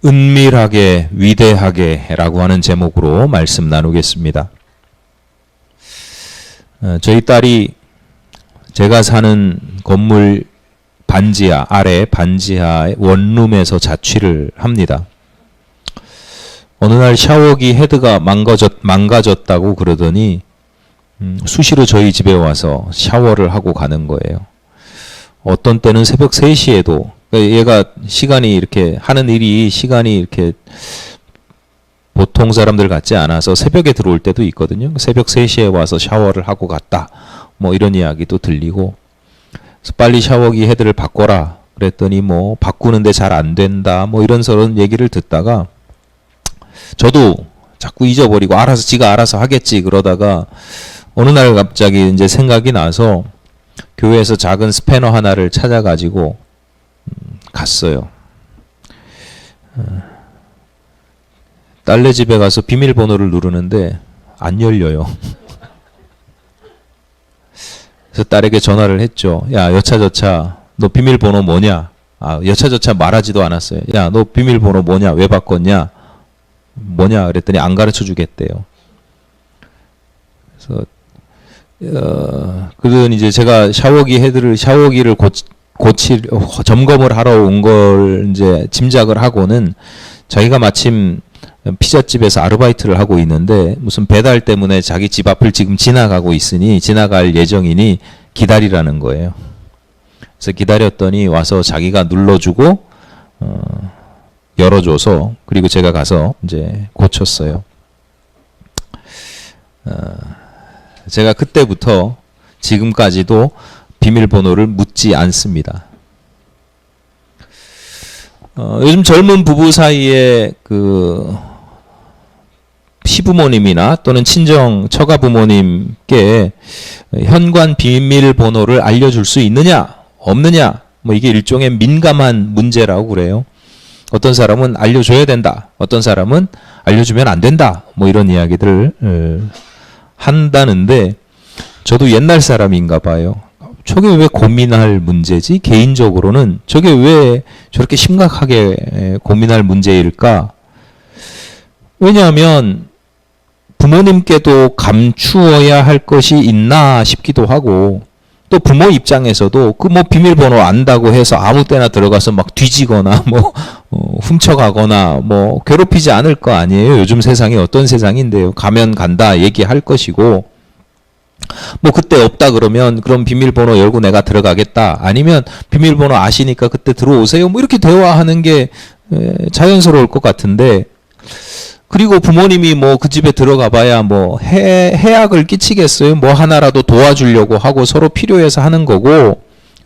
은밀하게 위대하게 라고 하는 제목으로 말씀 나누겠습니다. 저희 딸이 제가 사는 건물 반지하 아래 반지하의 원룸에서 자취를 합니다. 어느 날 샤워기 헤드가 망가졌다고 그러더니 수시로 저희 집에 와서 샤워를 하고 가는 거예요. 어떤 때는 새벽 3시에도 얘가 시간이 이렇게 하는 일이 시간이 이렇게 보통 사람들 같지 않아서 새벽에 들어올 때도 있거든요. 새벽 3시에 와서 샤워를 하고 갔다. 뭐 이런 이야기도 들리고 그래서 빨리 샤워기 헤드를 바꿔라 그랬더니 뭐 바꾸는데 잘 안 된다 뭐 이런저런 얘기를 듣다가 저도 자꾸 잊어버리고 지가 알아서 하겠지 그러다가 어느 날 갑자기 이제 생각이 나서 교회에서 작은 스패너 하나를 찾아가지고 갔어요. 딸네 집에 가서 비밀번호를 누르는데 안 열려요. 그래서 딸에게 전화를 했죠. 야, 여차저차 너 비밀번호 뭐냐? 여차저차 말하지도 않았어요. 야, 너 비밀번호 뭐냐? 왜 바꿨냐? 뭐냐? 그랬더니 안 가르쳐 주겠대요. 그래서 그러더니 이제 제가 샤워기를 점검을 하러 온 걸 이제 짐작을 하고는 자기가 마침 피자집에서 아르바이트를 하고 있는데 무슨 배달 때문에 자기 집 앞을 지금 지나갈 예정이니 기다리라는 거예요. 그래서 기다렸더니 와서 자기가 눌러주고 열어줘서 그리고 제가 가서 이제 고쳤어요. 제가 그때부터 지금까지도 비밀번호를 묻지 않습니다. 요즘 젊은 부부 사이에 그 시부모님이나 또는 친정 처가 부모님께 현관 비밀번호를 알려줄 수 있느냐 없느냐 뭐 이게 일종의 민감한 문제라고 그래요. 어떤 사람은 알려줘야 된다. 어떤 사람은 알려주면 안 된다. 뭐 이런 이야기들을 한다는데 저도 옛날 사람인가 봐요. 저게 왜 고민할 문제지? 개인적으로는 저게 왜 저렇게 심각하게 고민할 문제일까? 왜냐하면 부모님께도 감추어야 할 것이 있나 싶기도 하고 또 부모 입장에서도 그 뭐 비밀번호 안다고 해서 아무 때나 들어가서 막 뒤지거나 뭐 훔쳐가거나 뭐 괴롭히지 않을 거 아니에요. 요즘 세상이 어떤 세상인데요. 가면 간다 얘기할 것이고 뭐 그때 없다 그러면 그럼 비밀번호 열고 내가 들어가겠다. 아니면 비밀번호 아시니까 그때 들어오세요. 뭐 이렇게 대화하는 게 자연스러울 것 같은데 그리고 부모님이 뭐 그 집에 들어가 봐야 뭐 해악을 끼치겠어요. 뭐 하나라도 도와주려고 하고 서로 필요해서 하는 거고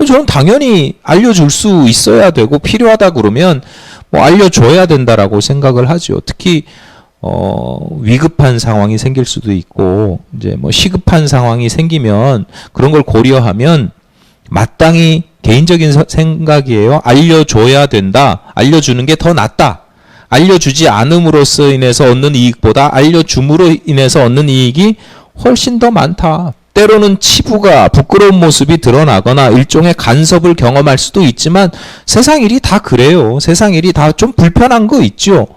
저는 당연히 알려줄 수 있어야 되고 필요하다 그러면 뭐 알려줘야 된다라고 생각을 하죠. 특히 위급한 상황이 생길 수도 있고 이제 뭐 시급한 상황이 생기면 그런 걸 고려하면 마땅히 개인적인 생각이에요. 알려줘야 된다. 알려주는 게 더 낫다. 알려주지 않음으로써 인해서 얻는 이익보다 알려줌으로 인해서 얻는 이익이 훨씬 더 많다. 때로는 치부가 부끄러운 모습이 드러나거나 일종의 간섭을 경험할 수도 있지만 세상 일이 다 그래요. 세상 일이 다 좀 불편한 거 있죠.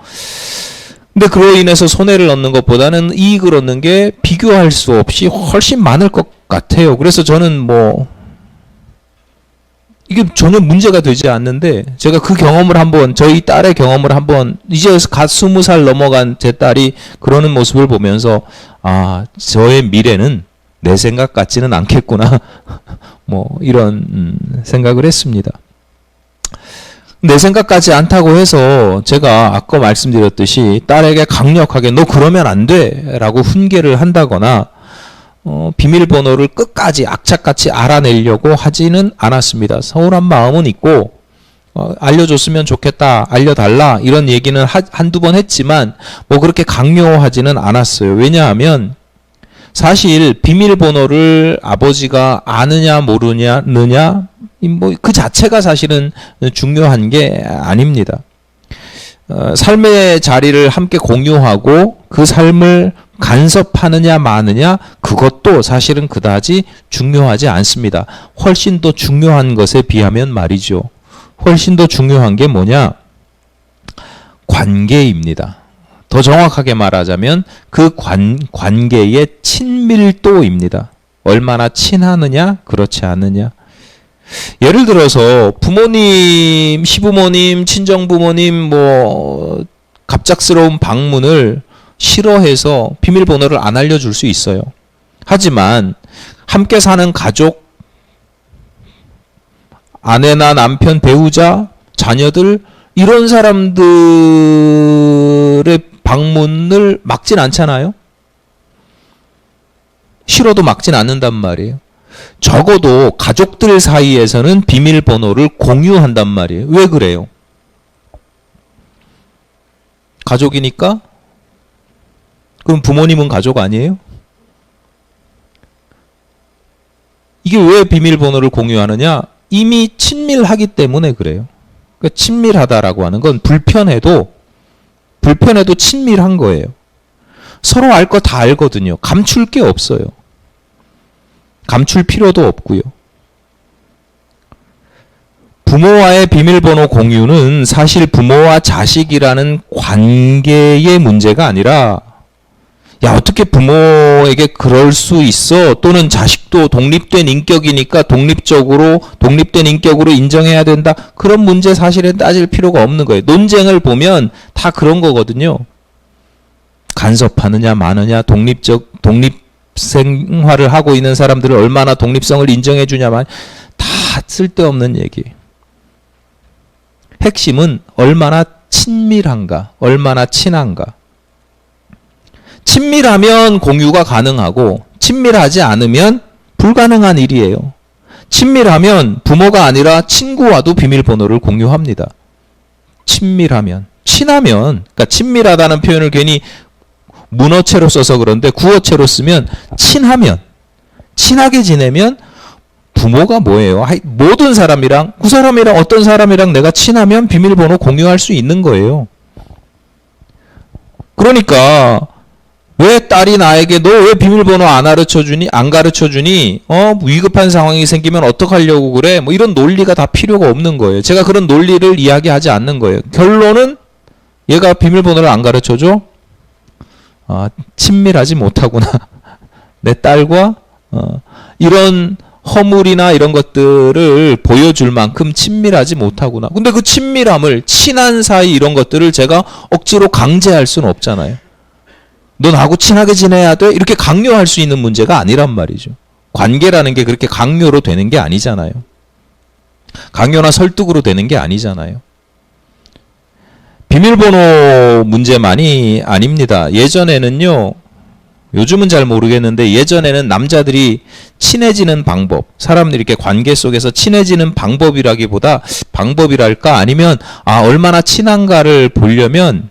근데 그로 인해서 손해를 얻는 것보다는 이익을 얻는 게 비교할 수 없이 훨씬 많을 것 같아요. 그래서 저는 뭐 이게 전혀 문제가 되지 않는데 제가 그 경험을 한번 저희 딸의 경험을 한번 이제 갓 20살 넘어간 제 딸이 그러는 모습을 보면서 저의 미래는 내 생각 같지는 않겠구나 뭐 이런 생각을 했습니다. 내 생각 같지 않다고 해서 제가 아까 말씀드렸듯이 딸에게 강력하게 너 그러면 안 돼 라고 훈계를 한다거나 비밀번호를 끝까지 악착같이 알아내려고 하지는 않았습니다. 서운한 마음은 있고 알려줬으면 좋겠다, 알려달라 이런 얘기는 한두 번 했지만 뭐 그렇게 강요하지는 않았어요. 왜냐하면 사실 비밀번호를 아버지가 아느냐 모르느냐 뭐 그 자체가 사실은 중요한 게 아닙니다. 삶의 자리를 함께 공유하고 그 삶을 간섭하느냐 마느냐 그것도 사실은 그다지 중요하지 않습니다. 훨씬 더 중요한 것에 비하면 말이죠. 훨씬 더 중요한 게 뭐냐? 관계입니다. 더 정확하게 말하자면 그 관계의 친밀도입니다. 얼마나 친하느냐, 그렇지 않느냐. 예를 들어서 부모님, 시부모님, 친정부모님 뭐 갑작스러운 방문을 싫어해서 비밀번호를 안 알려줄 수 있어요. 하지만 함께 사는 가족, 아내나 남편, 배우자, 자녀들 이런 사람들의 방문을 막진 않잖아요. 싫어도 막진 않는단 말이에요. 적어도 가족들 사이에서는 비밀번호를 공유한단 말이에요. 왜 그래요? 가족이니까? 그럼 부모님은 가족 아니에요? 이게 왜 비밀번호를 공유하느냐? 이미 친밀하기 때문에 그래요. 그러니까 친밀하다라고 하는 건 불편해도 친밀한 거예요. 서로 알 거 다 알거든요. 감출 게 없어요. 감출 필요도 없고요. 부모와의 비밀번호 공유는 사실 부모와 자식이라는 관계의 문제가 아니라 야 어떻게 부모에게 그럴 수 있어? 또는 자식도 독립된 인격이니까 독립된 인격으로 인정해야 된다. 그런 문제 사실은 따질 필요가 없는 거예요. 논쟁을 보면 다 그런 거거든요. 간섭하느냐 마느냐 독립 생활을 하고 있는 사람들을 얼마나 독립성을 인정해 주냐만 다 쓸데없는 얘기예요. 핵심은 얼마나 친밀한가, 얼마나 친한가. 친밀하면 공유가 가능하고 친밀하지 않으면 불가능한 일이에요. 친밀하면 부모가 아니라 친구와도 비밀번호를 공유합니다. 친밀하면. 친하면, 그러니까 친밀하다는 표현을 괜히 문어체로 써서 그런데 구어체로 쓰면 친하면, 친하게 지내면 부모가 뭐예요? 모든 사람이랑, 그 사람이랑 어떤 사람이랑 내가 친하면 비밀번호 공유할 수 있는 거예요. 그러니까 왜 딸이 나에게 너 왜 비밀번호 안 가르쳐 주니? 위급한 상황이 생기면 어떡하려고 그래? 뭐 이런 논리가 다 필요가 없는 거예요. 제가 그런 논리를 이야기하지 않는 거예요. 결론은 얘가 비밀번호를 안 가르쳐 줘? 친밀하지 못하구나. 내 딸과 이런 허물이나 이런 것들을 보여줄 만큼 친밀하지 못하구나. 근데 그 친밀함을, 친한 사이 이런 것들을 제가 억지로 강제할 수는 없잖아요. 너 나하고 친하게 지내야 돼? 이렇게 강요할 수 있는 문제가 아니란 말이죠. 관계라는 게 그렇게 강요로 되는 게 아니잖아요. 강요나 설득으로 되는 게 아니잖아요. 비밀번호 문제만이 아닙니다. 예전에는요, 요즘은 잘 모르겠는데 예전에는 남자들이 친해지는 방법, 사람들이 이렇게 관계 속에서 친해지는 방법이랄까 아니면 얼마나 친한가를 보려면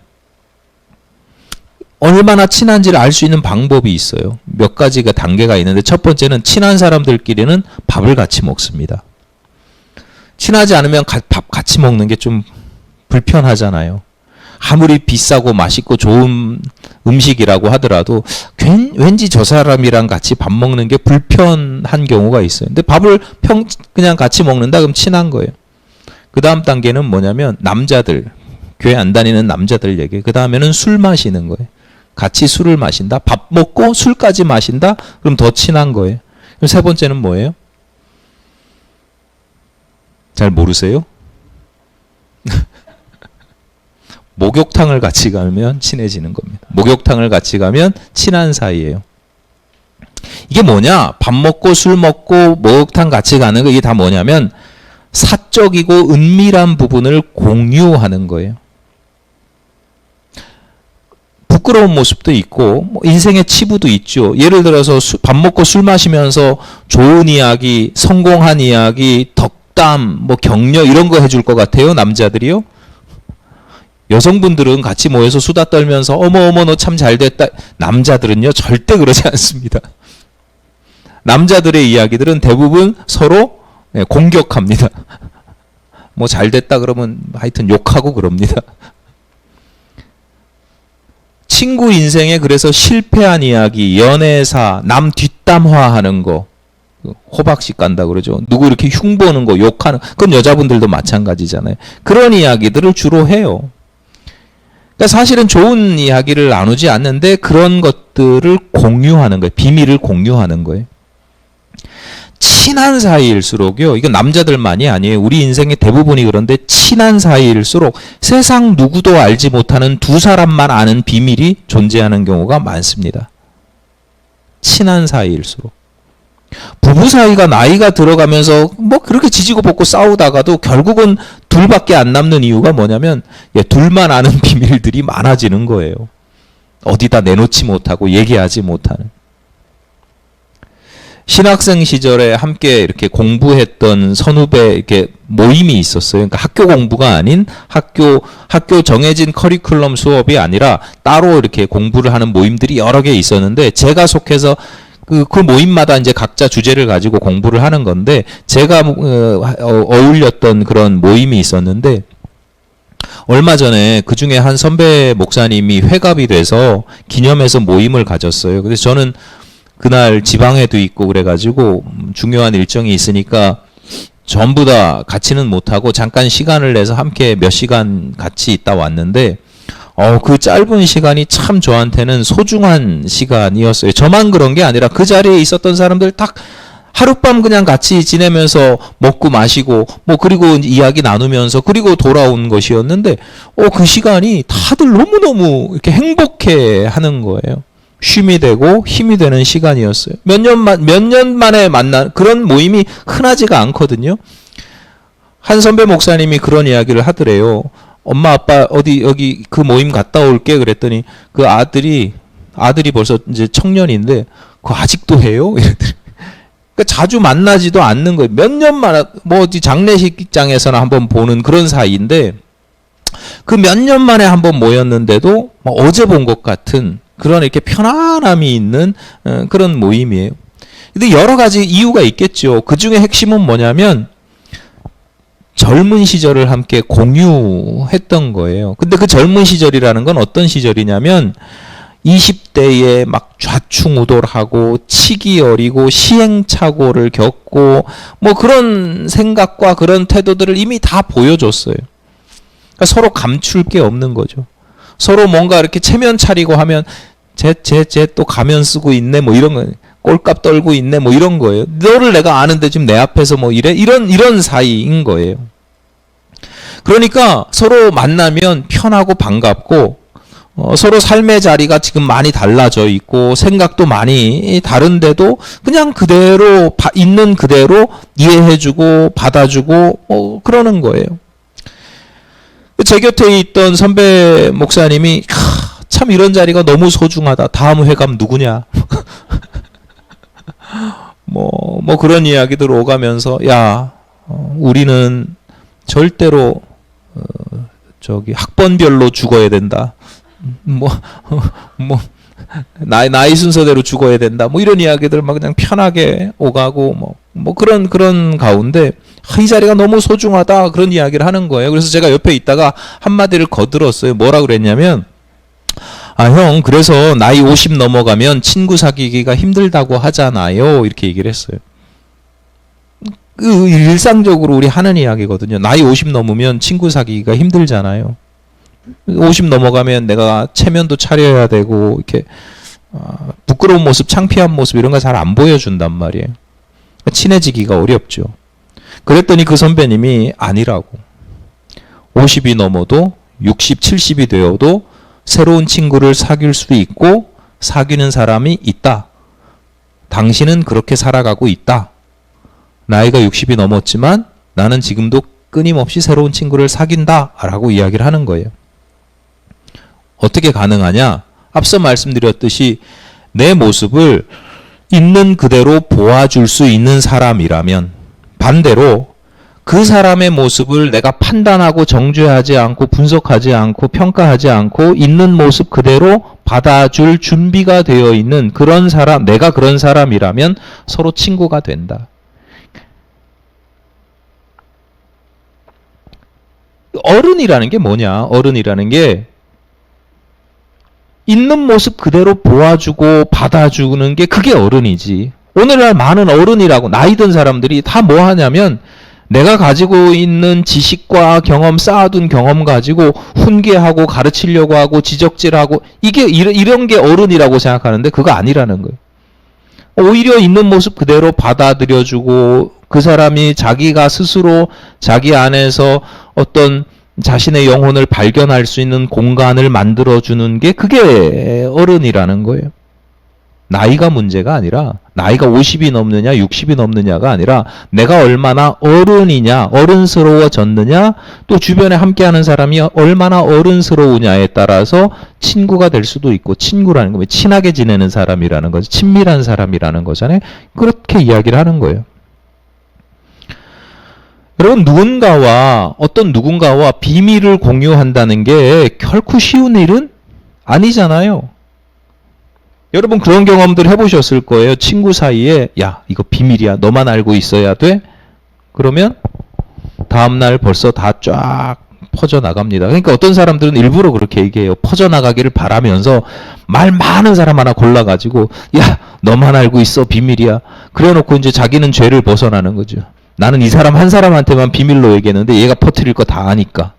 얼마나 친한지를 알 수 있는 방법이 있어요. 몇 가지가 단계가 있는데 첫 번째는 친한 사람들끼리는 밥을 같이 먹습니다. 친하지 않으면 밥 같이 먹는 게 좀 불편하잖아요. 아무리 비싸고 맛있고 좋은 음식이라고 하더라도 왠지 저 사람이랑 같이 밥 먹는 게 불편한 경우가 있어요. 근데 밥을 그냥 같이 먹는다 그럼 친한 거예요. 그 다음 단계는 뭐냐면 남자들, 교회 안 다니는 남자들 얘기. 그 다음에는 술 마시는 거예요. 같이 술을 마신다. 밥 먹고 술까지 마신다. 그럼 더 친한 거예요. 그럼 세 번째는 뭐예요? 잘 모르세요? 목욕탕을 같이 가면 친해지는 겁니다. 목욕탕을 같이 가면 친한 사이예요. 이게 뭐냐? 밥 먹고 술 먹고 목욕탕 같이 가는 거 이게 다 뭐냐면 사적이고 은밀한 부분을 공유하는 거예요. 부끄러운 모습도 있고 인생의 치부도 있죠. 예를 들어서 밥 먹고 술 마시면서 좋은 이야기, 성공한 이야기, 덕담, 격려 이런 거 해줄 것 같아요. 남자들이요. 여성분들은 같이 모여서 수다 떨면서 어머 너 참 잘됐다. 남자들은요 절대 그러지 않습니다. 남자들의 이야기들은 대부분 서로 공격합니다. 잘됐다 그러면 하여튼 욕하고 그럽니다. 친구 인생에 그래서 실패한 이야기, 연애사, 남 뒷담화하는 거, 호박씨 깐다 그러죠. 누구 이렇게 흉보는 거, 욕하는, 그건 여자분들도 마찬가지잖아요. 그런 이야기들을 주로 해요. 그러니까 사실은 좋은 이야기를 나누지 않는데 그런 것들을 공유하는 거예요. 비밀을 공유하는 거예요. 친한 사이일수록요, 이건 남자들만이 아니에요. 우리 인생의 대부분이 그런데 친한 사이일수록 세상 누구도 알지 못하는 두 사람만 아는 비밀이 존재하는 경우가 많습니다. 친한 사이일수록. 부부 사이가 나이가 들어가면서 뭐 그렇게 지지고 볶고 싸우다가도 결국은 둘밖에 안 남는 이유가 뭐냐면 둘만 아는 비밀들이 많아지는 거예요. 어디다 내놓지 못하고 얘기하지 못하는. 신학생 시절에 함께 이렇게 공부했던 선후배 이렇게 모임이 있었어요. 그러니까 학교 공부가 아닌 학교 정해진 커리큘럼 수업이 아니라 따로 이렇게 공부를 하는 모임들이 여러 개 있었는데 제가 속해서 그 모임마다 이제 각자 주제를 가지고 공부를 하는 건데 제가 어울렸던 그런 모임이 있었는데 얼마 전에 그 중에 한 선배 목사님이 회갑이 돼서 기념해서 모임을 가졌어요. 그래서 저는 그날 지방에도 있고 그래가지고 중요한 일정이 있으니까 전부 다 같이는 못하고 잠깐 시간을 내서 함께 몇 시간 같이 있다 왔는데 그 짧은 시간이 참 저한테는 소중한 시간이었어요. 저만 그런 게 아니라 그 자리에 있었던 사람들 딱 하룻밤 그냥 같이 지내면서 먹고 마시고 뭐 그리고 이야기 나누면서 그리고 돌아온 것이었는데 그 시간이 다들 너무너무 이렇게 행복해 하는 거예요. 쉼이 되고 힘이 되는 시간이었어요. 몇 년 만에 만난 그런 모임이 흔하지가 않거든요. 한 선배 목사님이 그런 이야기를 하더래요. 엄마 아빠 어디 여기 그 모임 갔다 올게 그랬더니 그 아들이 벌써 이제 청년인데 그거 아직도 해요? 이랬더니 그러니까 자주 만나지도 않는 거예요. 몇 년 만에 뭐 어디 장례식장에서나 한번 보는 그런 사이인데 그 몇 년 만에 한번 모였는데도 뭐 어제 본 것 같은 그런 이렇게 편안함이 있는 그런 모임이에요. 근데 여러 가지 이유가 있겠죠. 그 중에 핵심은 뭐냐면 젊은 시절을 함께 공유했던 거예요. 근데 그 젊은 시절이라는 건 어떤 시절이냐면 20대에 막 좌충우돌하고 치기 어리고 시행착오를 겪고 뭐 그런 생각과 그런 태도들을 이미 다 보여줬어요. 그러니까 서로 감출 게 없는 거죠. 서로 뭔가 이렇게 체면 차리고 하면 쟤 또 가면 쓰고 있네 뭐 이런 거 꼴값 떨고 있네 뭐 이런 거예요. 너를 내가 아는데 지금 내 앞에서 뭐 이래 이런 사이인 거예요. 그러니까 서로 만나면 편하고 반갑고 서로 삶의 자리가 지금 많이 달라져 있고 생각도 많이 다른데도 그냥 그대로 있는 그대로 이해해주고 받아주고 그러는 거예요. 제 곁에 있던 선배 목사님이 참 이런 자리가 너무 소중하다. 다음 회감 누구냐? 뭐 그런 이야기들 오가면서 우리는 절대로 저기 학번별로 죽어야 된다. 나이 순서대로 죽어야 된다. 뭐 이런 이야기들 막 그냥 편하게 오가고 뭐 그런 가운데 이 자리가 너무 소중하다 그런 이야기를 하는 거예요. 그래서 제가 옆에 있다가 한마디를 거들었어요. 뭐라 그랬냐면 형 그래서 나이 50 넘어가면 친구 사귀기가 힘들다고 하잖아요. 이렇게 얘기를 했어요. 일상적으로 우리 하는 이야기거든요. 나이 50 넘으면 친구 사귀기가 힘들잖아요. 50 넘어가면 내가 체면도 차려야 되고 이렇게 부끄러운 모습, 창피한 모습 이런 거 잘 안 보여준단 말이에요. 친해지기가 어렵죠. 그랬더니 그 선배님이 아니라고. 50이 넘어도 60, 70이 되어도 새로운 친구를 사귈 수 있고 사귀는 사람이 있다. 당신은 그렇게 살아가고 있다. 나이가 60이 넘었지만 나는 지금도 끊임없이 새로운 친구를 사귄다 라고 이야기를 하는 거예요. 어떻게 가능하냐? 앞서 말씀드렸듯이 내 모습을 있는 그대로 보아줄 수 있는 사람이라면 반대로 그 사람의 모습을 내가 판단하고 정죄하지 않고 분석하지 않고 평가하지 않고 있는 모습 그대로 받아줄 준비가 되어 있는 그런 사람, 내가 그런 사람이라면 서로 친구가 된다. 어른이라는 게 뭐냐? 어른이라는 게 있는 모습 그대로 보아주고 받아주는 게 그게 어른이지. 오늘날 많은 어른이라고 나이 든 사람들이 다 뭐 하냐면 내가 가지고 있는 지식과 경험, 쌓아둔 경험 가지고 훈계하고 가르치려고 하고 지적질하고 이게 이런 게 어른이라고 생각하는데 그거 아니라는 거예요. 오히려 있는 모습 그대로 받아들여주고 그 사람이 자기가 스스로 자기 안에서 어떤 자신의 영혼을 발견할 수 있는 공간을 만들어주는 게 그게 어른이라는 거예요. 나이가 문제가 아니라 나이가 50이 넘느냐 60이 넘느냐가 아니라 내가 얼마나 어른이냐 어른스러워졌느냐 또 주변에 함께하는 사람이 얼마나 어른스러우냐에 따라서 친구가 될 수도 있고 친구라는 건 친하게 지내는 사람이라는 거죠. 친밀한 사람이라는 거잖아요. 그렇게 이야기를 하는 거예요. 여러분 어떤 누군가와 비밀을 공유한다는 게 결코 쉬운 일은 아니잖아요. 여러분 그런 경험들 해보셨을 거예요. 친구 사이에 야 이거 비밀이야 너만 알고 있어야 돼. 그러면 다음날 벌써 다 쫙 퍼져나갑니다. 그러니까 어떤 사람들은 일부러 그렇게 얘기해요. 퍼져나가기를 바라면서 말 많은 사람 하나 골라가지고 야 너만 알고 있어 비밀이야. 그래놓고 이제 자기는 죄를 벗어나는 거죠. 나는 이 사람 한 사람한테만 비밀로 얘기했는데 얘가 퍼뜨릴 거 다 아니까.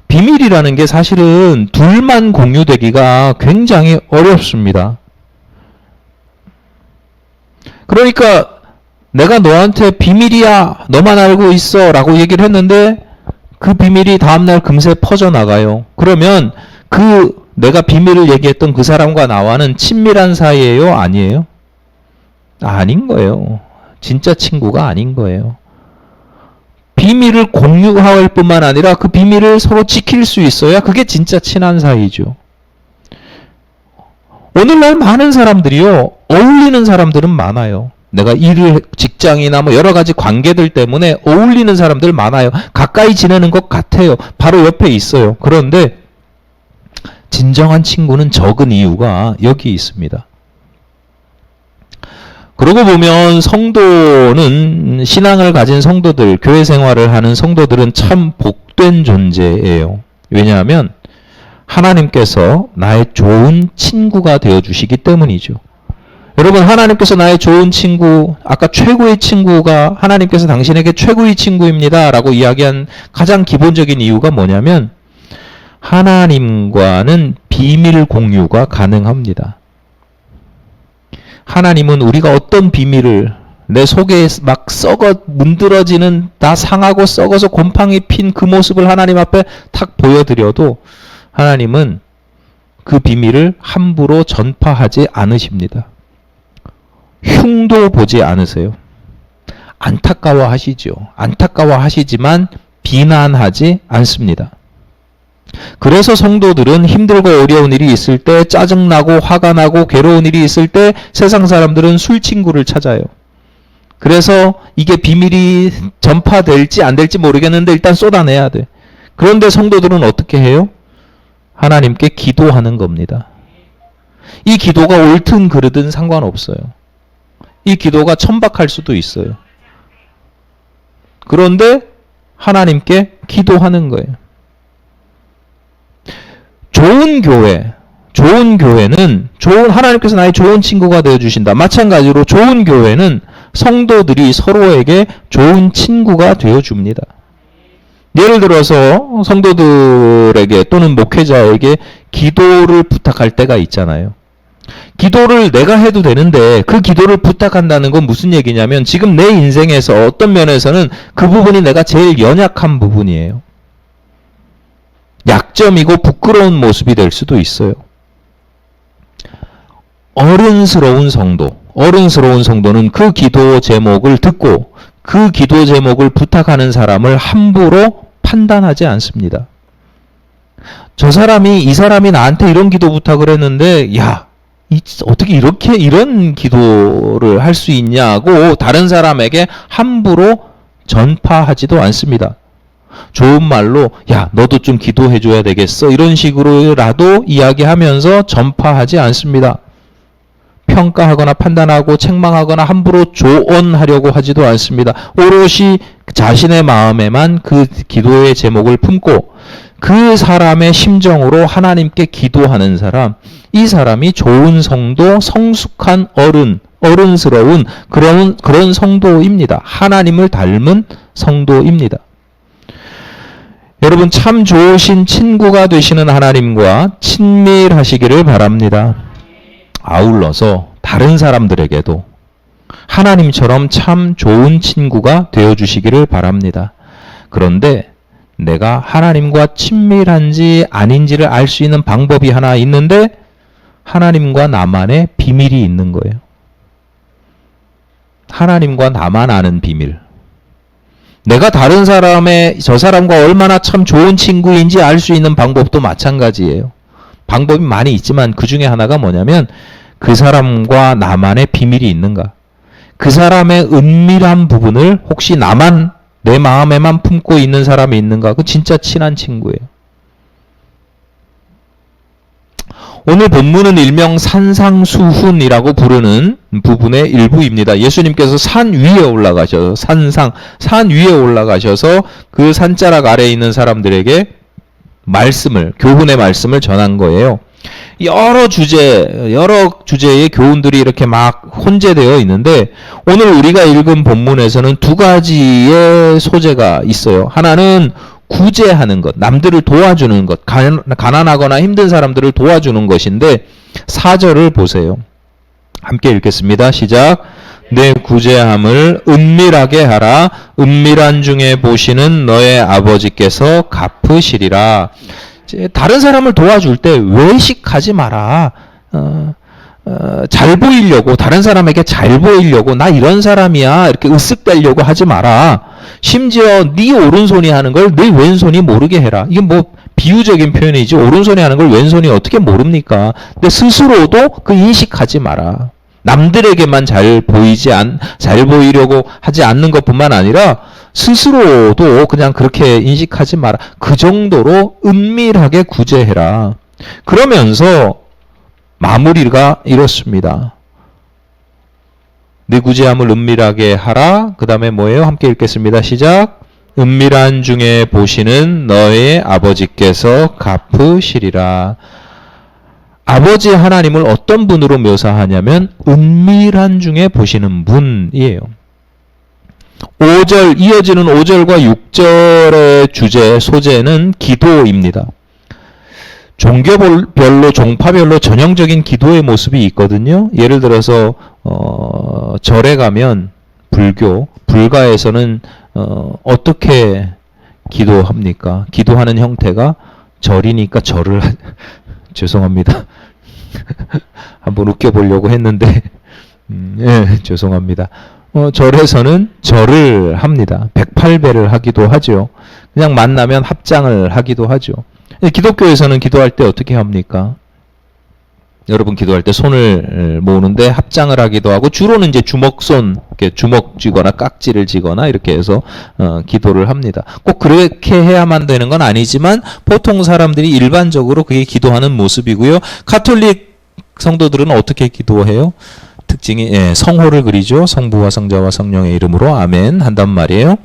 비밀이라는 게 사실은 둘만 공유되기가 굉장히 어렵습니다. 그러니까 내가 너한테 비밀이야 너만 알고 있어 라고 얘기를 했는데 그 비밀이 다음날 금세 퍼져나가요. 그러면 내가 비밀을 얘기했던 그 사람과 나와는 친밀한 사이예요? 아니에요? 아닌 거예요. 진짜 친구가 아닌 거예요. 비밀을 공유할 뿐만 아니라 그 비밀을 서로 지킬 수 있어야 그게 진짜 친한 사이죠. 오늘날 많은 사람들이요. 어울리는 사람들은 많아요. 내가 직장이나 뭐 여러 가지 관계들 때문에 어울리는 사람들 많아요. 가까이 지내는 것 같아요. 바로 옆에 있어요. 그런데 진정한 친구는 적은 이유가 여기 있습니다. 그러고 보면 성도는 신앙을 가진 성도들, 교회 생활을 하는 성도들은 참 복된 존재예요. 왜냐하면 하나님께서 나의 좋은 친구가 되어주시기 때문이죠. 여러분 하나님께서 나의 좋은 친구, 아까 최고의 친구가 하나님께서 당신에게 최고의 친구입니다 라고 이야기한 가장 기본적인 이유가 뭐냐면 하나님과는 비밀 공유가 가능합니다. 하나님은 우리가 어떤 비밀을 내 속에 막 썩어 문드러지는 다 상하고 썩어서 곰팡이 핀 그 모습을 하나님 앞에 탁 보여드려도 하나님은 그 비밀을 함부로 전파하지 않으십니다. 흉도 보지 않으세요. 안타까워하시죠. 안타까워하시지만 비난하지 않습니다. 그래서 성도들은 힘들고 어려운 일이 있을 때 짜증나고 화가 나고 괴로운 일이 있을 때 세상 사람들은 술 친구를 찾아요. 그래서 이게 비밀이 전파될지 안 될지 모르겠는데 일단 쏟아내야 돼. 그런데 성도들은 어떻게 해요? 하나님께 기도하는 겁니다. 이 기도가 옳든 그르든 상관없어요. 이 기도가 천박할 수도 있어요. 그런데 하나님께 기도하는 거예요. 좋은 교회는 하나님께서 나의 좋은 친구가 되어주신다. 마찬가지로 좋은 교회는 성도들이 서로에게 좋은 친구가 되어줍니다. 예를 들어서 성도들에게 또는 목회자에게 기도를 부탁할 때가 있잖아요. 기도를 내가 해도 되는데 그 기도를 부탁한다는 건 무슨 얘기냐면 지금 내 인생에서 어떤 면에서는 그 부분이 내가 제일 연약한 부분이에요. 약점이고 부끄러운 모습이 될 수도 있어요. 어른스러운 성도는 그 기도 제목을 듣고 그 기도 제목을 부탁하는 사람을 함부로 판단하지 않습니다. 이 사람이 나한테 이런 기도 부탁을 했는데 어떻게 이런 기도를 할 수 있냐고 다른 사람에게 함부로 전파하지도 않습니다. 좋은 말로 너도 좀 기도해줘야 되겠어 이런 식으로라도 이야기하면서 전파하지 않습니다. 평가하거나 판단하고 책망하거나 함부로 조언하려고 하지도 않습니다. 오롯이 자신의 마음에만 그 기도의 제목을 품고 그 사람의 심정으로 하나님께 기도하는 사람, 이 사람이 좋은 성도, 성숙한 어른스러운 그런 성도입니다. 하나님을 닮은 성도입니다. 여러분, 참 좋으신 친구가 되시는 하나님과 친밀하시기를 바랍니다. 아울러서 다른 사람들에게도 하나님처럼 참 좋은 친구가 되어주시기를 바랍니다. 그런데 내가 하나님과 친밀한지 아닌지를 알 수 있는 방법이 하나 있는데 하나님과 나만의 비밀이 있는 거예요. 하나님과 나만 아는 비밀. 내가 다른 저 사람과 얼마나 참 좋은 친구인지 알 수 있는 방법도 마찬가지예요. 방법이 많이 있지만 그 중에 하나가 뭐냐면 그 사람과 나만의 비밀이 있는가. 그 사람의 은밀한 부분을 혹시 내 마음에만 품고 있는 사람이 있는가. 그 진짜 친한 친구예요. 오늘 본문은 일명 산상수훈이라고 부르는 부분의 일부입니다. 예수님께서 산 위에 올라가셔서 산 위에 올라가셔서 그 산자락 아래에 있는 사람들에게 교훈의 말씀을 전한 거예요. 여러 주제의 교훈들이 이렇게 막 혼재되어 있는데 오늘 우리가 읽은 본문에서는 두 가지의 소재가 있어요. 하나는 구제하는 것, 남들을 도와주는 것, 가난하거나 힘든 사람들을 도와주는 것인데 4절을 보세요. 함께 읽겠습니다. 시작. 내 구제함을 은밀하게 하라. 은밀한 중에 보시는 너의 아버지께서 갚으시리라. 다른 사람을 도와줄 때 외식하지 마라. 잘 보이려고, 다른 사람에게 잘 보이려고 나 이런 사람이야 이렇게 으쓱대려고 하지 마라. 심지어 네 오른손이 하는 걸 네 왼손이 모르게 해라. 이게 뭐 비유적인 표현이지 오른손이 하는 걸 왼손이 어떻게 모릅니까? 근데 스스로도 그 인식하지 마라. 남들에게만 잘 보이려고 하지 않는 것뿐만 아니라 스스로도 그냥 그렇게 인식하지 마라. 그 정도로 은밀하게 구제해라. 그러면서 마무리가 이렇습니다. 네 구제함을 은밀하게 하라. 그 다음에 뭐예요? 함께 읽겠습니다. 시작. 은밀한 중에 보시는 너의 아버지께서 갚으시리라. 아버지 하나님을 어떤 분으로 묘사하냐면 은밀한 중에 보시는 분이에요. 이어지는 5절과 6절의 소재는 기도입니다. 종교별로, 종파별로 전형적인 기도의 모습이 있거든요. 예를 들어서 절에 가면 불가에서는 어떻게 기도합니까? 기도하는 형태가 절이니까 절을 죄송합니다. 한번 웃겨보려고 했는데 예, 죄송합니다. 절에서는 절을 합니다. 108배를 하기도 하죠. 그냥 만나면 합장을 하기도 하죠. 기독교에서는 기도할 때 어떻게 합니까? 여러분 기도할 때 손을 모으는데 합장을 하기도 하고 주로는 이제 이렇게 주먹 쥐거나 깍지를 쥐거나 이렇게 해서 기도를 합니다. 꼭 그렇게 해야만 되는 건 아니지만 보통 사람들이 일반적으로 그게 기도하는 모습이고요. 가톨릭 성도들은 어떻게 기도해요? 특징이 성호를 그리죠. 성부와 성자와 성령의 이름으로 아멘 한단 말이에요.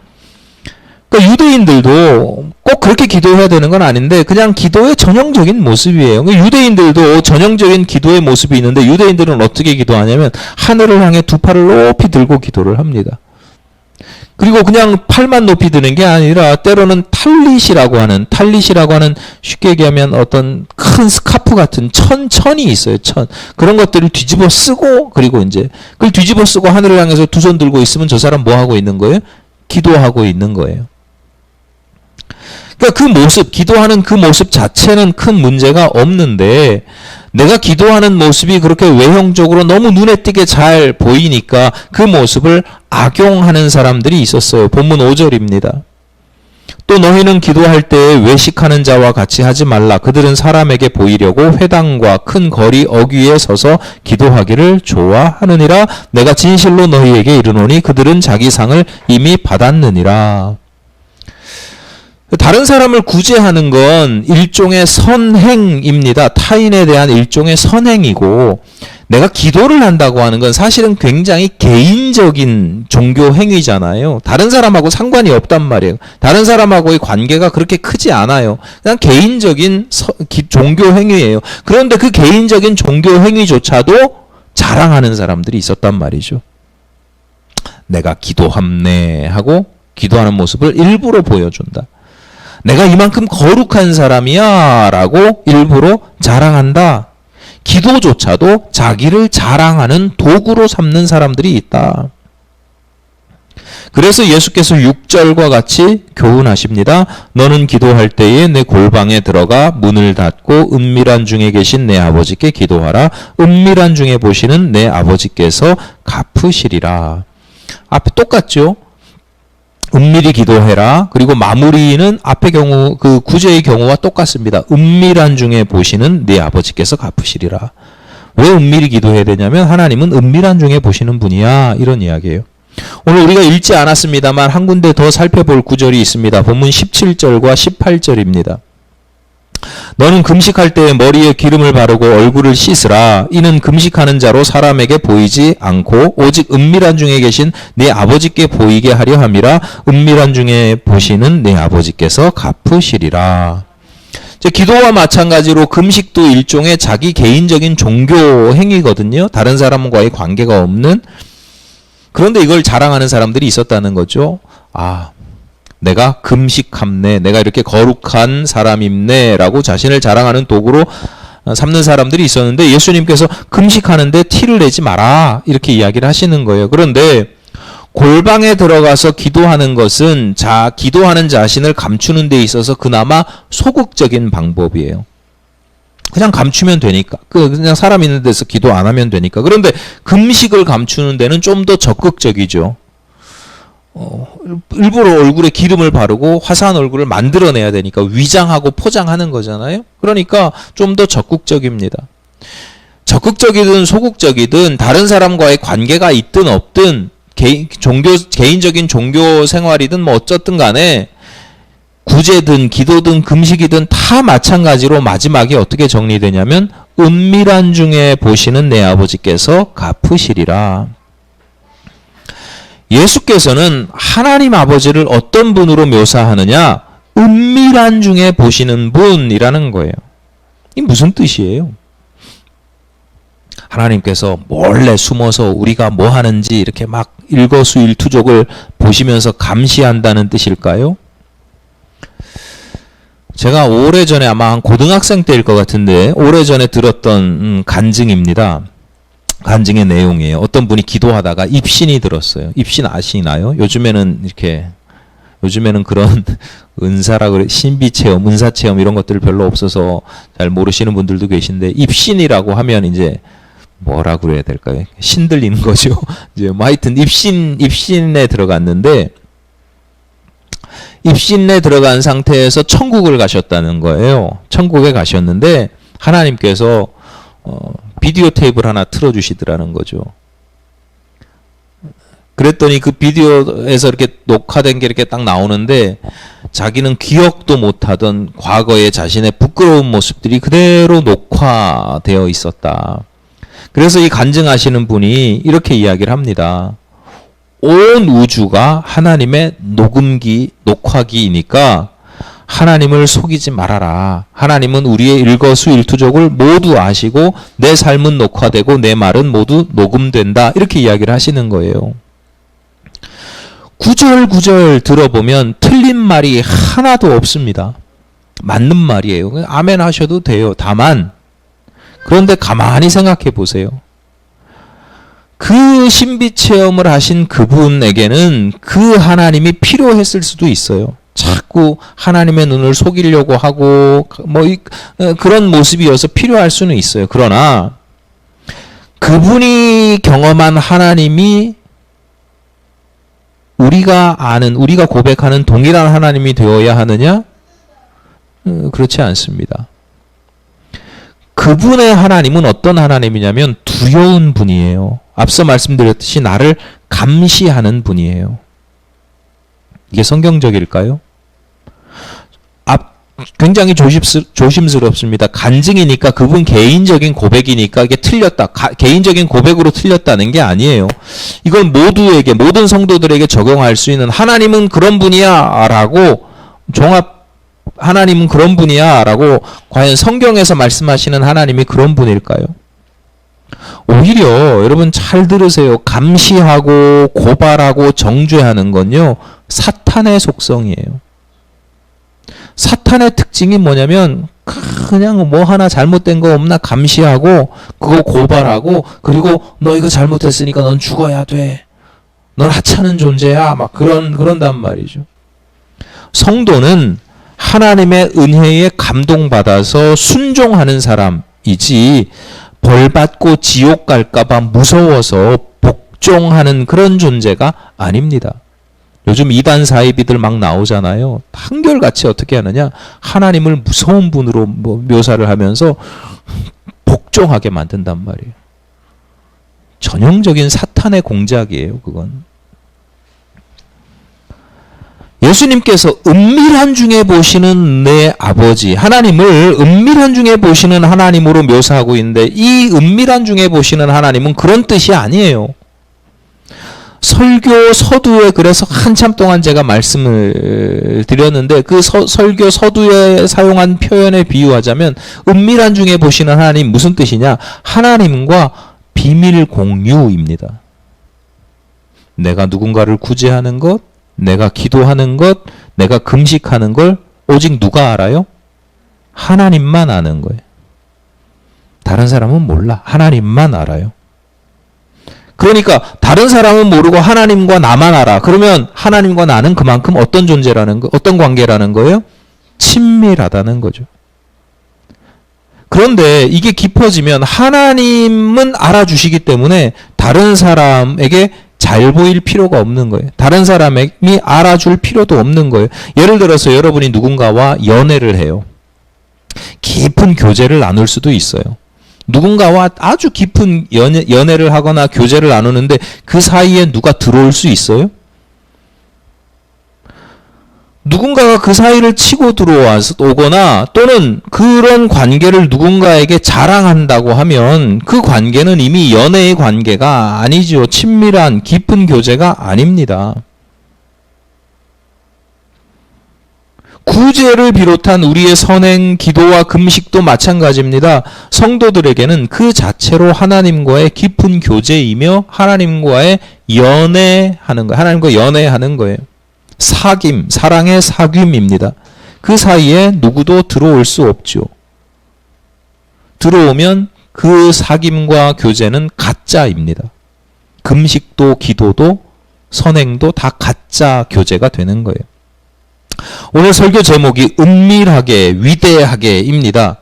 그러니까 유대인들도 꼭 그렇게 기도해야 되는 건 아닌데 그냥 기도의 전형적인 모습이에요. 그러니까 유대인들도 전형적인 기도의 모습이 있는데 유대인들은 어떻게 기도하냐면 하늘을 향해 두 팔을 높이 들고 기도를 합니다. 그리고 그냥 팔만 높이 드는 게 아니라 때로는 탈릿이라고 하는 쉽게 얘기하면 어떤 큰 스카프 같은 천이 있어요. 그런 것들을 뒤집어 쓰고 그리고 이제 그걸 뒤집어 쓰고 하늘을 향해서 두 손 들고 있으면 저 사람 뭐 하고 있는 거예요? 기도하고 있는 거예요. 그러니까 그 모습, 기도하는 그 모습 자체는 큰 문제가 없는데 내가 기도하는 모습이 그렇게 외형적으로 너무 눈에 띄게 잘 보이니까 그 모습을 악용하는 사람들이 있었어요. 본문 5절입니다. 또 너희는 기도할 때에 외식하는 자와 같이 하지 말라. 그들은 사람에게 보이려고 회당과 큰 거리 어귀에 서서 기도하기를 좋아하느니라. 내가 진실로 너희에게 이르노니 그들은 자기 상을 이미 받았느니라. 다른 사람을 구제하는 건 일종의 선행입니다. 타인에 대한 일종의 선행이고 내가 기도를 한다고 하는 건 사실은 굉장히 개인적인 종교 행위잖아요. 다른 사람하고 상관이 없단 말이에요. 다른 사람하고의 관계가 그렇게 크지 않아요. 그냥 개인적인 종교 행위예요. 그런데 그 개인적인 종교 행위조차도 자랑하는 사람들이 있었단 말이죠. 내가 기도함네 하고 기도하는 모습을 일부러 보여준다. 내가 이만큼 거룩한 사람이야 라고 일부러 자랑한다. 기도조차도 자기를 자랑하는 도구로 삼는 사람들이 있다. 그래서 예수께서 6절과 같이 교훈하십니다. 너는 기도할 때에 내 골방에 들어가 문을 닫고 은밀한 중에 계신 내 아버지께 기도하라. 은밀한 중에 보시는 내 아버지께서 갚으시리라. 앞에 똑같죠? 은밀히 기도해라. 그리고 마무리는 앞의 경우 그 구제의 경우와 똑같습니다. 은밀한 중에 보시는 네 아버지께서 갚으시리라. 왜 은밀히 기도해야 되냐면 하나님은 은밀한 중에 보시는 분이야. 이런 이야기예요. 오늘 우리가 읽지 않았습니다만 한 군데 더 살펴볼 구절이 있습니다. 본문 17절과 18절입니다. 너는 금식할 때에 머리에 기름을 바르고 얼굴을 씻으라. 이는 금식하는 자로 사람에게 보이지 않고 오직 은밀한 중에 계신 네 아버지께 보이게 하려 함이라. 은밀한 중에 보시는 네 아버지께서 갚으시리라. 기도와 마찬가지로 금식도 일종의 자기 개인적인 종교 행위거든요. 다른 사람과의 관계가 없는. 그런데 이걸 자랑하는 사람들이 있었다는 거죠. 내가 금식함네, 내가 이렇게 거룩한 사람임네 라고 자신을 자랑하는 도구로 삼는 사람들이 있었는데 예수님께서 금식하는데 티를 내지 마라 이렇게 이야기를 하시는 거예요. 그런데 골방에 들어가서 기도하는 것은 기도하는 자신을 감추는 데 있어서 그나마 소극적인 방법이에요. 그냥 감추면 되니까. 그냥 사람 있는 데서 기도 안 하면 되니까. 그런데 금식을 감추는 데는 좀 더 적극적이죠. 일부러 얼굴에 기름을 바르고 화사한 얼굴을 만들어내야 되니까 위장하고 포장하는 거잖아요. 그러니까 좀 더 적극적입니다. 적극적이든 소극적이든 다른 사람과의 관계가 있든 없든 개인적인 종교 생활이든 뭐 어쨌든 간에 구제든 기도든 금식이든 다 마찬가지로 마지막에 어떻게 정리되냐면 은밀한 중에 보시는 내 아버지께서 갚으시리라. 예수께서는 하나님 아버지를 어떤 분으로 묘사하느냐? 은밀한 중에 보시는 분이라는 거예요. 이게 무슨 뜻이에요? 하나님께서 몰래 숨어서 우리가 뭐 하는지 이렇게 막 일거수일투족을 보시면서 감시한다는 뜻일까요? 제가 오래전에 아마 한 고등학생 때일 것 같은데 오래전에 들었던 간증입니다. 간증의 내용이에요. 어떤 분이 기도하다가 입신이 들었어요. 입신 아시나요? 요즘에는 그런 은사라 그래, 신비체험, 은사체험 이런 것들 별로 없어서 잘 모르시는 분들도 계신데 입신이라고 하면 이제 뭐라 그래야 될까요? 신들리는 거죠. 이제 뭐 하여튼 입신에 들어갔는데 입신에 들어간 상태에서 천국을 가셨다는 거예요. 천국에 가셨는데 하나님께서 비디오 테이프를 하나 틀어주시더라는 거죠. 그랬더니 그 비디오에서 이렇게 녹화된 게 이렇게 딱 나오는데 자기는 기억도 못하던 과거의 자신의 부끄러운 모습들이 그대로 녹화되어 있었다. 그래서 이 간증하시는 분이 이렇게 이야기를 합니다. 온 우주가 하나님의 녹화기이니까 하나님을 속이지 말아라. 하나님은 우리의 일거수일투족을 모두 아시고 내 삶은 녹화되고 내 말은 모두 녹음된다. 이렇게 이야기를 하시는 거예요. 구절구절 들어보면 틀린 말이 하나도 없습니다. 맞는 말이에요. 아멘 하셔도 돼요. 다만 그런데 가만히 생각해 보세요. 그 신비체험을 하신 그분에게는 그 하나님이 필요했을 수도 있어요. 자꾸 하나님의 눈을 속이려고 하고 그런 모습이어서 필요할 수는 있어요. 그러나 그분이 경험한 하나님이 우리가 고백하는 동일한 하나님이 되어야 하느냐? 그렇지 않습니다. 그분의 하나님은 어떤 하나님이냐면 두려운 분이에요. 앞서 말씀드렸듯이 나를 감시하는 분이에요. 이게 성경적일까요? 굉장히 조심스럽습니다. 간증이니까 그분 개인적인 고백이니까 이게 틀렸다. 개인적인 고백으로 틀렸다는 게 아니에요. 이건 모두에게, 모든 성도들에게 적용할 수 있는, 하나님은 그런 분이야 라고 하나님은 그런 분이야 라고 과연 성경에서 말씀하시는 하나님이 그런 분일까요? 오히려 여러분 잘 들으세요. 감시하고 고발하고 정죄하는 건요, 사탄의 속성이에요. 사탄의 특징이 뭐냐면 그냥 뭐 하나 잘못된 거 없나 감시하고 그거 고발하고, 그리고 너 이거 잘못했으니까 넌 죽어야 돼. 넌 하찮은 존재야. 막 그런단 말이죠. 성도는 하나님의 은혜에 감동받아서 순종하는 사람이지 벌받고 지옥 갈까봐 무서워서 복종하는 그런 존재가 아닙니다. 요즘 이단 사이비들 막 나오잖아요. 한결같이 어떻게 하느냐, 하나님을 무서운 분으로 묘사를 하면서 복종하게 만든단 말이에요. 전형적인 사탄의 공작이에요, 그건. 예수님께서 은밀한 중에 보시는 내 아버지, 하나님을 은밀한 중에 보시는 하나님으로 묘사하고 있는데, 이 은밀한 중에 보시는 하나님은 그런 뜻이 아니에요. 설교 서두에 그래서 한참 동안 제가 말씀을 드렸는데, 그 설교 서두에 사용한 표현에 비유하자면 은밀한 중에 보시는 하나님 무슨 뜻이냐? 하나님과 비밀 공유입니다. 내가 누군가를 구제하는 것, 내가 기도하는 것, 내가 금식하는 걸 오직 누가 알아요? 하나님만 아는 거예요. 다른 사람은 몰라. 하나님만 알아요. 그러니까 다른 사람은 모르고 하나님과 나만 알아. 그러면 하나님과 나는 그만큼 어떤 존재라는 거, 어떤 관계라는 거예요? 친밀하다는 거죠. 그런데 이게 깊어지면 하나님은 알아주시기 때문에 다른 사람에게 잘 보일 필요가 없는 거예요. 다른 사람이 알아줄 필요도 없는 거예요. 예를 들어서 여러분이 누군가와 연애를 해요. 깊은 교제를 나눌 수도 있어요. 누군가와 아주 깊은 연애를 하거나 교제를 나누는데 그 사이에 누가 들어올 수 있어요? 누군가가 그 사이를 치고 들어오거나 또는 그런 관계를 누군가에게 자랑한다고 하면 그 관계는 이미 연애의 관계가 아니죠. 친밀한 깊은 교제가 아닙니다. 구제를 비롯한 우리의 선행, 기도와 금식도 마찬가지입니다. 성도들에게는 그 자체로 하나님과의 깊은 교제이며 하나님과의 연애하는 거예요. 하나님과 연애하는 거예요. 사귐, 사랑의 사귐입니다. 그 사이에 누구도 들어올 수 없죠. 들어오면 그 사귐과 교제는 가짜입니다. 금식도 기도도 선행도 다 가짜 교제가 되는 거예요. 오늘 설교 제목이 은밀하게 위대하게입니다.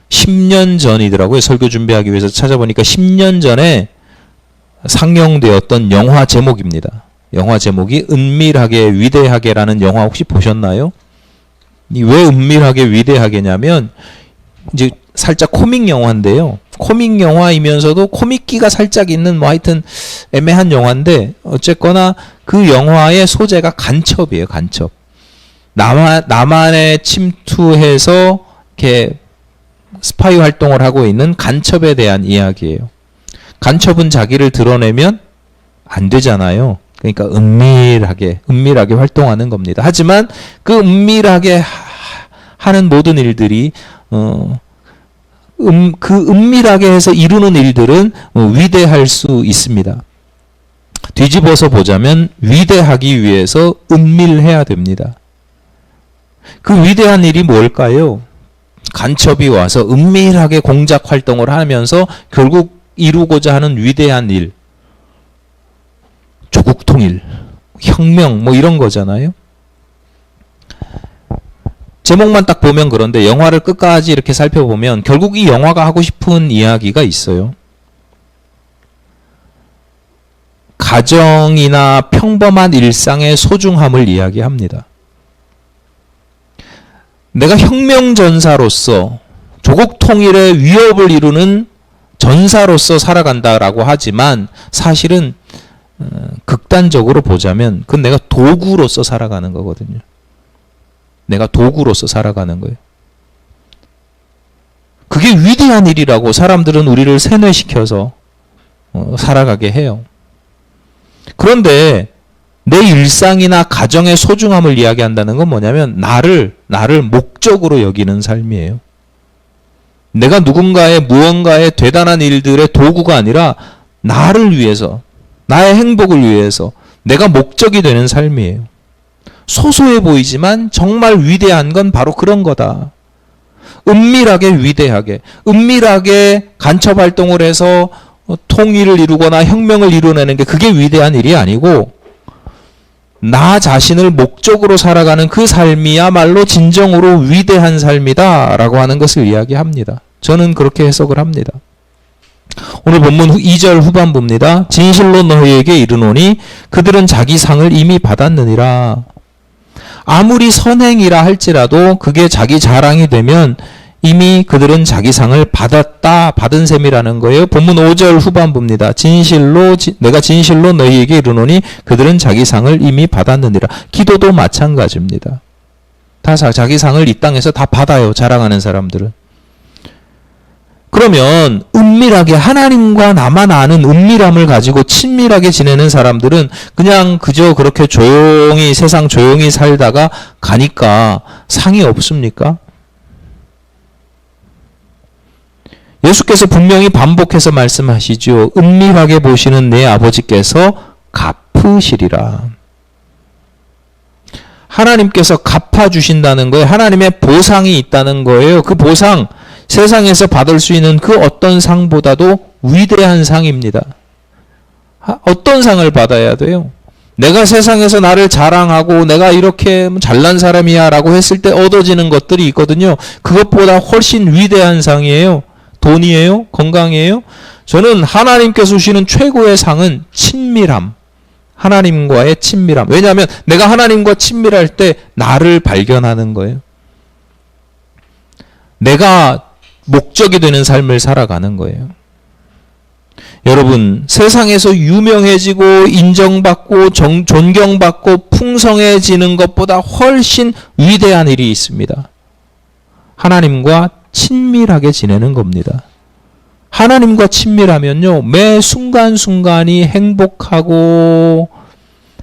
10년 전이더라고요. 설교 준비하기 위해서 찾아보니까 10년 전에 상영되었던 영화 제목입니다. 영화 제목이 은밀하게 위대하게라는 영화 혹시 보셨나요? 왜 은밀하게 위대하게냐면 이제 살짝 코믹 영화인데요. 코믹 영화이면서도 코믹기가 살짝 있는 뭐 하여튼 애매한 영화인데 어쨌거나 그 영화의 소재가 간첩이에요. 간첩. 남한에 침투해서 이렇게 스파이 활동을 하고 있는 간첩에 대한 이야기예요. 간첩은 자기를 드러내면 안 되잖아요. 그러니까 은밀하게 활동하는 겁니다. 하지만 그 은밀하게 하는 모든 일들이 그 은밀하게 해서 이루는 일들은 위대할 수 있습니다. 뒤집어서 보자면 위대하기 위해서 은밀해야 됩니다. 그 위대한 일이 뭘까요? 간첩이 와서 은밀하게 공작 활동을 하면서 결국 이루고자 하는 위대한 일. 조국 통일, 혁명 뭐 이런 거잖아요. 제목만 딱 보면 그런데 영화를 끝까지 이렇게 살펴보면 결국 이 영화가 하고 싶은 이야기가 있어요. 가정이나 평범한 일상의 소중함을 이야기합니다. 내가 혁명 전사로서 조국 통일의 위협을 이루는 전사로서 살아간다라고 하지만 사실은 극단적으로 보자면 그건 내가 도구로서 살아가는 거거든요. 내가 도구로서 살아가는 거예요. 그게 위대한 일이라고 사람들은 우리를 세뇌시켜서 살아가게 해요. 그런데 내 일상이나 가정의 소중함을 이야기한다는 건 뭐냐면 나를 목적으로 여기는 삶이에요. 내가 누군가의 무언가의 대단한 일들의 도구가 아니라 나를 위해서, 나의 행복을 위해서 내가 목적이 되는 삶이에요. 소소해 보이지만 정말 위대한 건 바로 그런 거다. 은밀하게 위대하게, 은밀하게 간첩 활동을 해서 통일을 이루거나 혁명을 이루어내는 게 그게 위대한 일이 아니고 나 자신을 목적으로 살아가는 그 삶이야말로 진정으로 위대한 삶이다라고 하는 것을 이야기합니다. 저는 그렇게 해석을 합니다. 오늘 본문 2절 후반부입니다. 진실로 너희에게 이르노니 그들은 자기 상을 이미 받았느니라. 아무리 선행이라 할지라도 그게 자기 자랑이 되면 이미 그들은 자기 상을 받은 셈이라는 거예요. 본문 5절 후반부입니다. 내가 진실로 너희에게 이르노니 그들은 자기 상을 이미 받았느니라. 기도도 마찬가지입니다. 다 자기 상을 이 땅에서 다 받아요. 자랑하는 사람들은. 그러면 은밀하게 하나님과 나만 아는 은밀함을 가지고 친밀하게 지내는 사람들은 그냥 그저 그렇게 조용히 세상 조용히 살다가 가니까 상이 없습니까? 예수께서 분명히 반복해서 말씀하시죠. 은밀하게 보시는 내 아버지께서 갚으시리라. 하나님께서 갚아주신다는 거예요. 하나님의 보상이 있다는 거예요. 그 보상, 세상에서 받을 수 있는 그 어떤 상보다도 위대한 상입니다. 어떤 상을 받아야 돼요? 내가 세상에서 나를 자랑하고 내가 이렇게 잘난 사람이야 라고 했을 때 얻어지는 것들이 있거든요. 그것보다 훨씬 위대한 상이에요. 돈이에요? 건강이에요? 저는 하나님께서 주시는 최고의 상은 친밀함. 하나님과의 친밀함. 왜냐하면 내가 하나님과 친밀할 때 나를 발견하는 거예요. 내가 목적이 되는 삶을 살아가는 거예요. 여러분, 세상에서 유명해지고 인정받고 존경받고 풍성해지는 것보다 훨씬 위대한 일이 있습니다. 하나님과 친밀하게 지내는 겁니다. 하나님과 친밀하면요, 매 순간순간이 행복하고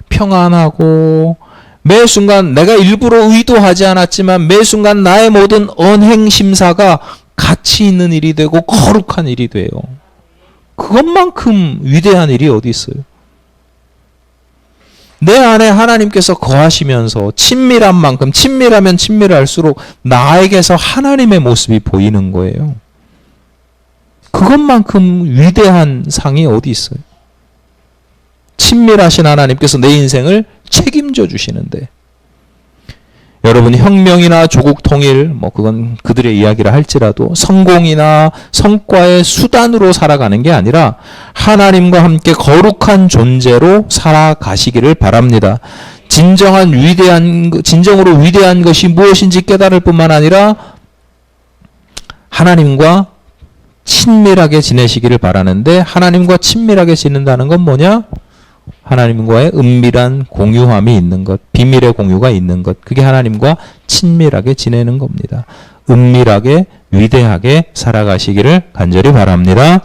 평안하고 매 순간 내가 일부러 의도하지 않았지만 매 순간 나의 모든 언행심사가 가치 있는 일이 되고 거룩한 일이 돼요. 그것만큼 위대한 일이 어디 있어요? 내 안에 하나님께서 거하시면서 친밀한 만큼 친밀하면 친밀할수록 나에게서 하나님의 모습이 보이는 거예요. 그것만큼 위대한 상이 어디 있어요? 친밀하신 하나님께서 내 인생을 책임져 주시는데 여러분 혁명이나 조국 통일 그건 그들의 이야기라 할지라도 성공이나 성과의 수단으로 살아가는 게 아니라 하나님과 함께 거룩한 존재로 살아가시기를 바랍니다. 진정으로 위대한 것이 무엇인지 깨달을 뿐만 아니라 하나님과 친밀하게 지내시기를 바라는데 하나님과 친밀하게 지낸다는 건 뭐냐? 하나님과의 은밀한 공유함이 있는 것, 비밀의 공유가 있는 것, 그게 하나님과 친밀하게 지내는 겁니다. 은밀하게, 위대하게 살아가시기를 간절히 바랍니다.